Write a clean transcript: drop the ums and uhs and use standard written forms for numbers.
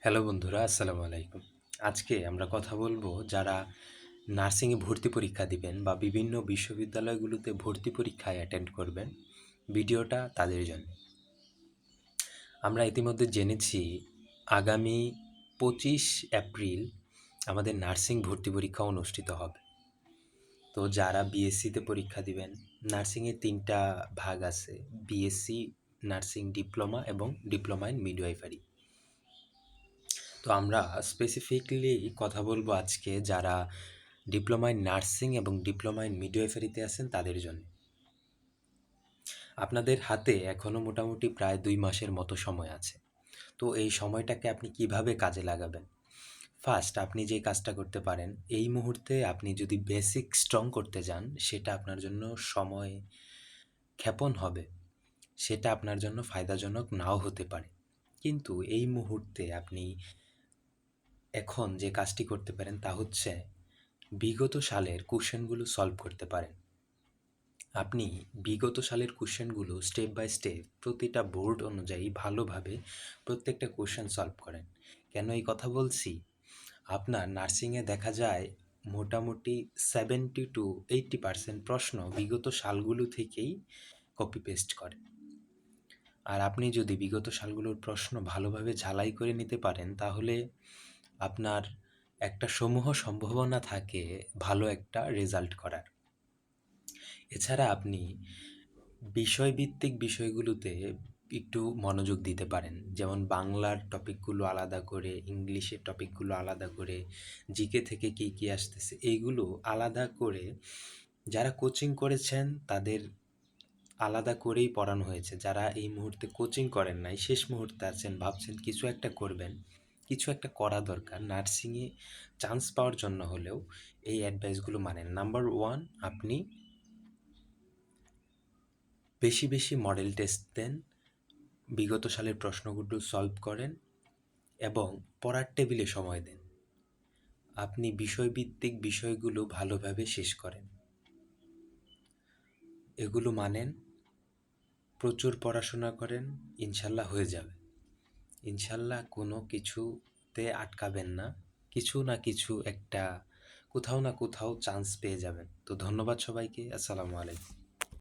Hello বন্ধুরা, আসসালামু আলাইকুম। আজকে আমরা কথা বলবো যারা নার্সিংয়ে ভর্তি পরীক্ষা দিবেন বা বিভিন্ন বিশ্ববিদ্যালয়গুলোতে ভর্তি পরীক্ষায় অ্যাটেন্ড করবেন। ভিডিওটা তাদের জন্য। আমরা ইতিমধ্যে জেনেছি আগামী 25 এপ্রিল আমাদের নার্সিং ভর্তি পরীক্ষা অনুষ্ঠিত হবে। তো যারা বিএসসিতে পরীক্ষা দিবেন, নার্সিংয়ে ৩টা ভাগ আছে: বিএসসি, নার্সিং ডিপ্লোমা এবং ডিপ্লোমা ইন মিডওয়াইফারি। তো আমরা স্পেসিফিকলি কথা বলবো আজকে যারা ডিপ্লোমা ইন নার্সিং এবং ডিপ্লোমা ইন মিডওয়াইফারিতে আছেন তাদের জন্য। আপনাদের হাতে এখনও মোটামুটি প্রায় ২ মাসের মতো সময় আছে। তো এই সময়টাকে আপনি কিভাবে কাজে লাগাবেন? ফার্স্ট আপনি যে কাজটা করতে পারেন, এই মুহূর্তে আপনি যদি বেসিক স্ট্রং করতে যান, সেটা আপনার জন্য সময় ক্ষেপণ হবে। সেটা আপনার জন্য ফায়দাজনক নাও হতে পারে। কিন্তু এই মুহূর্তে আপনি এখন যে কাজটি করতে পারেন তা হচ্ছে বিগত সালের কোশ্চেনগুলো সলভ করতে পারেন। আপনি বিগত সালের কোশ্চেনগুলো স্টেপ বাই স্টেপ প্রতিটা বোর্ড অনুযায়ী ভালোভাবে প্রত্যেকটা কোশ্চেন সলভ করেন। কেন এই কথা বলছি? আপনার নার্সিংয়ে দেখা যায় মোটামুটি 70-80% প্রশ্ন বিগত সালগুলো থেকেই কপি পেস্ট করে। আর আপনি যদি বিগত সালগুলোর প্রশ্ন ভালোভাবে ঝালাই করে নিতে পারেন, তাহলে আপনার একটা সমূহ সম্ভাবনা থাকে ভালো একটা রেজাল্ট করার। এছাড়া আপনি বিষয়ভিত্তিক বিষয়গুলোতে একটু মনোযোগ দিতে পারেন। যেমন বাংলার টপিকগুলো আলাদা করে, ইংলিশের টপিকগুলো আলাদা করে, জিকে থেকে কী, কী আসতেছে এইগুলো আলাদা করে যারা কোচিং করেছেন তাদের আলাদা করেই পড়ানো হয়েছে। যারা এই মুহূর্তে কোচিং করেন নাই, শেষ মুহূর্তে আছেন, ভাবছেন কিছু একটা করবেন, কিছু একটা করা দরকার, নার্সিংয়ে চান্স পাওয়ার জন্য হলেও এই অ্যাডভাইসগুলো মানেন। নাম্বার 1, আপনি বেশি, বেশি মডেল টেস্ট দেন, বিগত সালের প্রশ্নগুলো সলভ করেন এবং পড়ার টেবিলে সময় দেন। আপনি বিষয়ভিত্তিক বিষয়গুলো ভালোভাবে শেষ করেন। এগুলো মানেন, প্রচুর পড়াশোনা করেন, ইনশাল্লাহ হয়ে যাবে। ইনশাল্লাহ কোনো কিছুতে আটকাবেন না। কিছু না কিছু একটা কোথাও না কোথাও চান্স পেয়ে যাবেন। তো ধন্যবাদ সবাইকে। আসসালামু আলাইকুম।